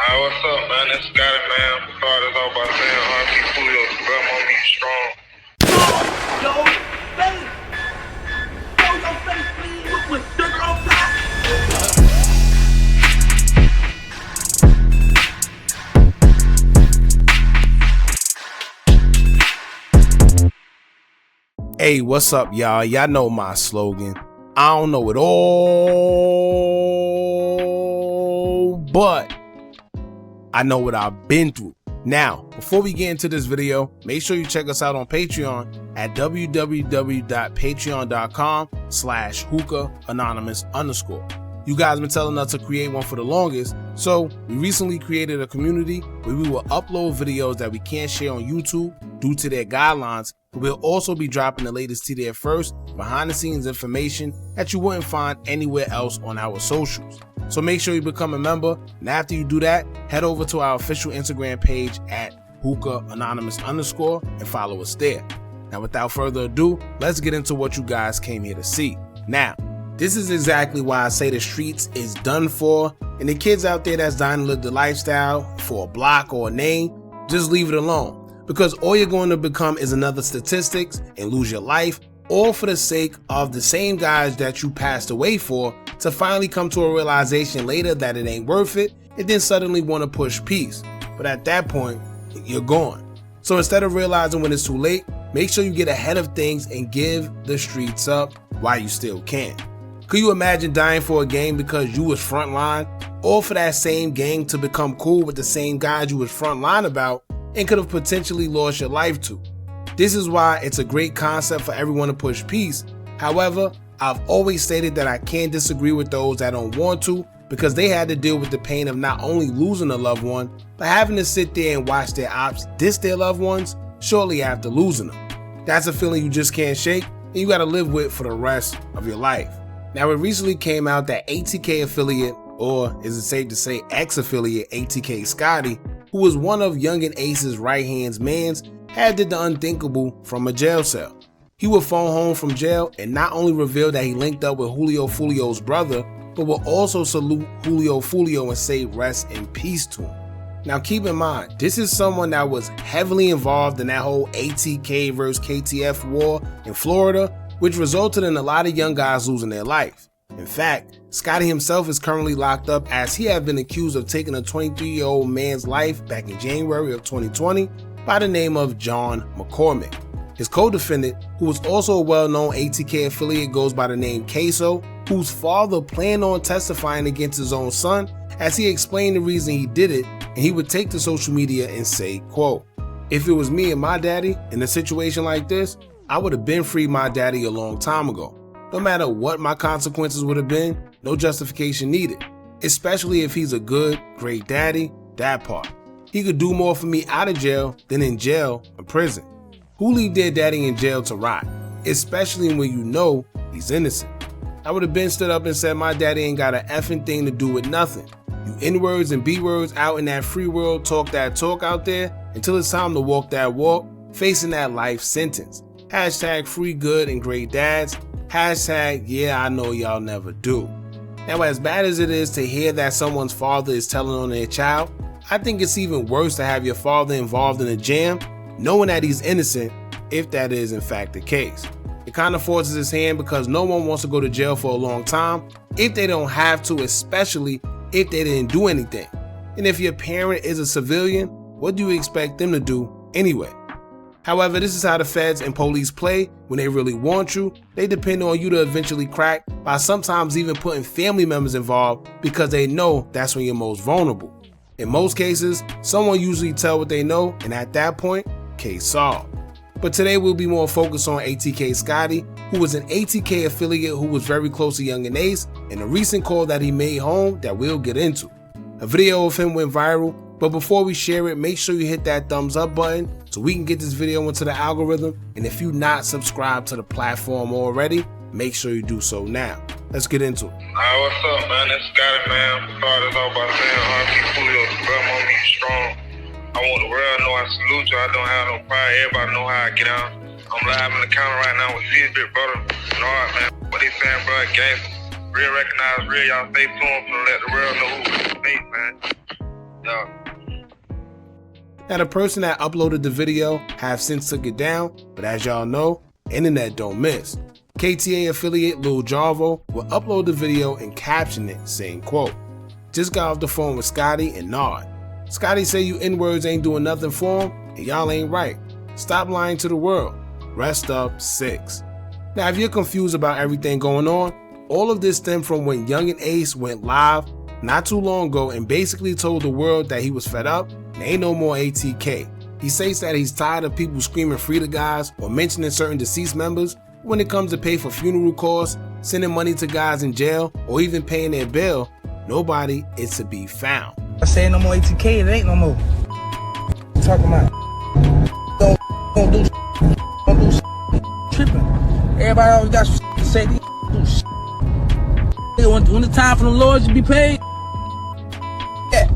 Alright, what's up, man? It's Scotty, man. Started this off by saying RP Julio, bro, mommy, you strong. Yo, face! Yo, your face, please! With sugar on top! Hey, what's up, y'all? Y'all know my slogan. I don't know it all, but I know what I've been through. Now, before we get into this video, make sure you check us out on Patreon at www.patreon.com/Hookah Anonymous _. You guys been telling us to create one for the longest, so we recently created a community where we will upload videos that we can't share on YouTube due to their guidelines. We'll also be dropping the latest to there first, behind the scenes information that you wouldn't find anywhere else on our socials. So make sure you become a member, and after you do that, head over to our official Instagram page at Hookah Anonymous _ and follow us there. Now without further ado, let's get into what you guys came here to see. Now, this is exactly why I say the streets is done for, and the kids out there that's dying to live the lifestyle for a block or a name, just leave it alone. Because all you're going to become is another statistics and lose your life, all for the sake of the same guys that you passed away for to finally come to a realization later that it ain't worth it, and then suddenly want to push peace. But at that point, you're gone. So instead of realizing when it's too late, make sure you get ahead of things and give the streets up while you still can. Could you imagine dying for a gang because you was frontline, or for that same gang to become cool with the same guys you was frontline about and could have potentially lost your life to? This is why it's a great concept for everyone to push peace. However, I've always stated that I can't disagree with those that don't want to, because they had to deal with the pain of not only losing a loved one, but having to sit there and watch their ops diss their loved ones shortly after losing them. That's a feeling you just can't shake, and you gotta live with for the rest of your life. Now, it recently came out that ATK affiliate, or is it safe to say ex-affiliate ATK Scotty, who was one of Yungeen Ace's right-hand mans, had did the unthinkable from a jail cell. He would phone home from jail and not only reveal that he linked up with Julio Foolio's brother, but will also salute Julio Foolio and say rest in peace to him. Now keep in mind, this is someone that was heavily involved in that whole ATK versus KTF war in Florida, which resulted in a lot of young guys losing their life. In fact, Scotty himself is currently locked up as he had been accused of taking a 23-year-old man's life back in January of 2020 by the name of John McCormick. His co-defendant, who was also a well-known ATK affiliate, goes by the name Queso, whose father planned on testifying against his own son, as he explained the reason he did it, and he would take to social media and say, quote, "If it was me and my daddy in a situation like this, I would have been freed my daddy a long time ago. No matter what my consequences would have been, no justification needed, especially if he's a good, great daddy, that part. He could do more for me out of jail than in jail or prison. Who leave their daddy in jail to rot, especially when you know he's innocent? I would have been stood up and said my daddy ain't got a effing thing to do with nothing. You N-words and B-words out in that free world talk that talk out there until it's time to walk that walk, facing that life sentence. Hashtag free good and great dads. Hashtag yeah, I know y'all never do." Now, as bad as it is to hear that someone's father is telling on their child, I think it's even worse to have your father involved in a jam, knowing that he's innocent, if that is in fact the case. It kind of forces his hand because no one wants to go to jail for a long time if they don't have to, especially if they didn't do anything. And if your parent is a civilian, what do you expect them to do anyway? However, this is how the feds and police play when they really want you. They depend on you to eventually crack by sometimes even putting family members involved because they know that's when you're most vulnerable. In most cases, someone usually tell what they know, and at that point, case solved. But today we'll be more focused on ATK Scotty, who was an ATK affiliate who was very close to Yungeen Ace, and a recent call that he made home that we'll get into. A video of him went viral, but before we share it, make sure you hit that thumbs up button so we can get this video into the algorithm, and if you're not subscribed to the platform already, make sure you do so now. Let's get into it. Alright, what's up, man? It's Scotty, man. Started this off by saying RP Julio, bro, mommy, you strong. I want the world to know I salute you. I don't have no pride. Everybody know how I get out. I'm live in the counter right now with his big brother. Lord, man. What they saying, bro? Gangsta. Real recognize real. Y'all stay tuned for let the world know who we speak, man. doubt. Now, the person that uploaded the video have since took it down, but as y'all know, internet don't miss. KTA affiliate Lil Jarvo will upload the video and caption it saying, quote, "Just got off the phone with Scotty and Nard. Scotty say you N-words ain't doing nothing for him, and y'all ain't right. Stop lying to the world. Rest up 6. Now, if you're confused about everything going on, all of this stemmed from when Yungeen Ace went live not too long ago and basically told the world that he was fed up and ain't no more ATK. He states that he's tired of people screaming free the guys or mentioning certain deceased members. When it comes to pay for funeral costs, sending money to guys in jail, or even paying their bill, nobody is to be found. I say no more ATK, it ain't no more. What you talking about? Don't do tripping. Everybody always got some to say. Do shit. When the time for the Lord to be paid, yeah.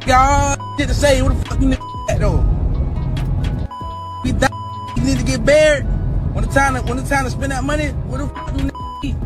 Y'all shit to say. What the fuck you niggas at though? We die. You need to get buried. When the time to spend that money, what the fuck you niggas eat?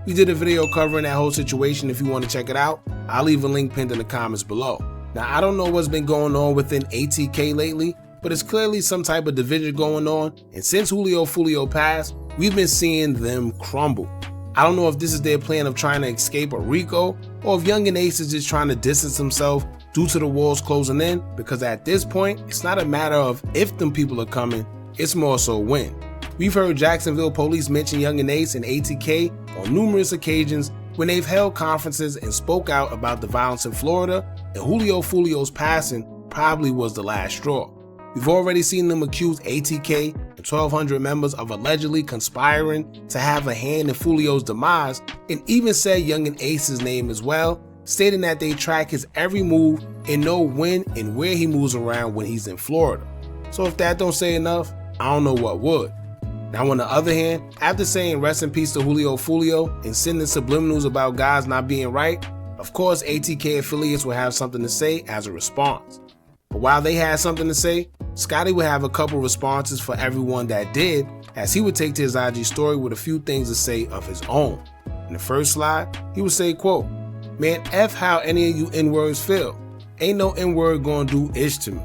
We did a video covering that whole situation. If you want to check it out, I'll leave a link pinned in the comments below. Now, I don't know what's been going on within ATK lately, but it's clearly some type of division going on, and since Julio Foolio passed, we've been seeing them crumble. I don't know if this is their plan of trying to escape a Rico, or if Yungeen Ace is just trying to distance himself due to the walls closing in, because at this point, it's not a matter of if them people are coming, it's more so when. We've heard Jacksonville police mention Yungeen Ace and ATK on numerous occasions when they've held conferences and spoke out about the violence in Florida, and Julio Foolio's passing probably was the last straw. We've already seen them accuse ATK and 1,200 members of allegedly conspiring to have a hand in Foolio's demise, and even said Yungeen Ace's name as well, stating that they track his every move and know when and where he moves around when he's in Florida. So if that don't say enough, I don't know what would. Now, on the other hand, after saying rest in peace to Julio Foolio and sending subliminals about guys not being right, of course ATK affiliates will have something to say as a response. But while they had something to say, Scotty would have a couple responses for everyone that did, as he would take to his IG story with a few things to say of his own. In the first slide, he would say, quote, "Man, F how any of you N-words feel. Ain't no N-word gonna do ish to me."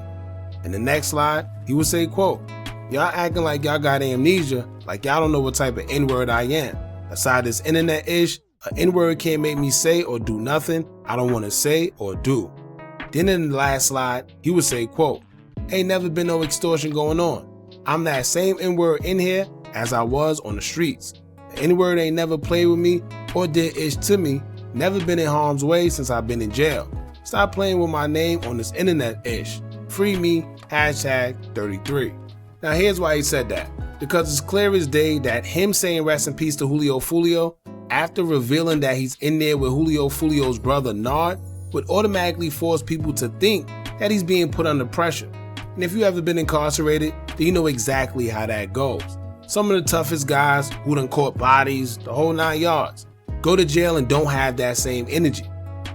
In the next slide, he would say, quote, "Y'all acting like y'all got amnesia, like y'all don't know what type of N-word I am. Aside this internet ish, an N-word can't make me say or do nothing I don't want to say or do." Then in the last slide, he would say, quote, "Ain't never been no extortion going on. I'm that same N-word in here as I was on the streets. The N-word ain't never played with me or did ish to me, never been in harm's way since I've been in jail. Stop playing with my name on this internet ish. Free me, #33. Now here's why he said that. Because it's clear as day that him saying rest in peace to Julio Foolio after revealing that he's in there with Julio Foolio's brother Nard would automatically force people to think that he's being put under pressure. And if you ever been incarcerated, then you know exactly how that goes. Some of the toughest guys who done caught bodies, the whole 9 yards, go to jail and don't have that same energy.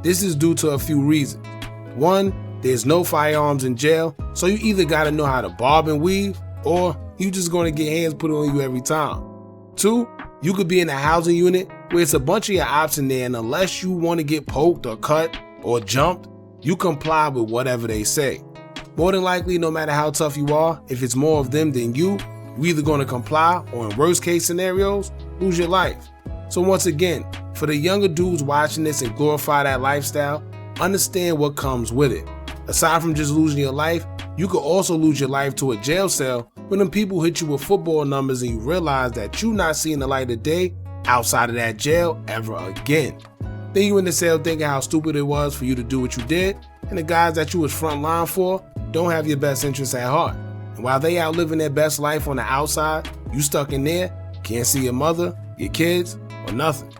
This is due to a few reasons. One, there's no firearms in jail, so you either gotta know how to bob and weave, or you just gonna get hands put on you every time. 2, you could be in a housing unit where it's a bunch of your ops in there, and unless you wanna get poked or cut or jumped, you comply with whatever they say. More than likely, no matter how tough you are, if it's more of them than you either gonna comply or in worst case scenarios, lose your life. So once again, for the younger dudes watching this and glorify that lifestyle, understand what comes with it. Aside from just losing your life, you could also lose your life to a jail cell when them people hit you with football numbers and you realize that you're not seeing the light of day outside of that jail ever again. Then you in the cell thinking how stupid it was for you to do what you did, and the guys that you was front line for don't have your best interests at heart. And while they out living their best life on the outside, you stuck in there, can't see your mother, your kids, or nothing.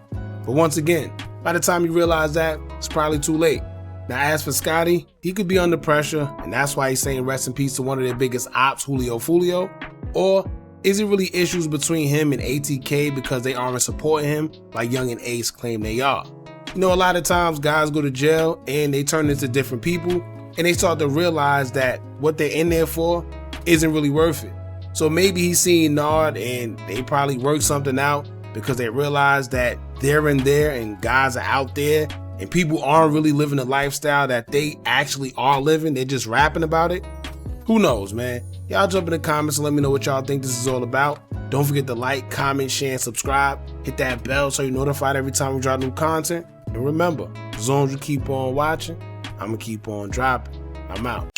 But once again, by the time you realize that, it's probably too late. Now as for Scotty, he could be under pressure, and that's why he's saying rest in peace to one of their biggest ops, Julio Foolio. Or is it really issues between him and ATK because they aren't supporting him like Yungeen Ace claim they are? You know, a lot of times guys go to jail and they turn into different people, and they start to realize that what they're in there for isn't really worth it. So maybe he's seeing Nard and they probably worked something out because they realize that they're in there and guys are out there and people aren't really living the lifestyle that they actually are living, they're just rapping about it, who knows, man? Y'all jump in the comments and let me know what y'all think this is all about. Don't forget to like, comment, share, and subscribe. Hit that bell so you're notified every time we drop new content. And remember, as long as you keep on watching, I'm going to keep on dropping. I'm out.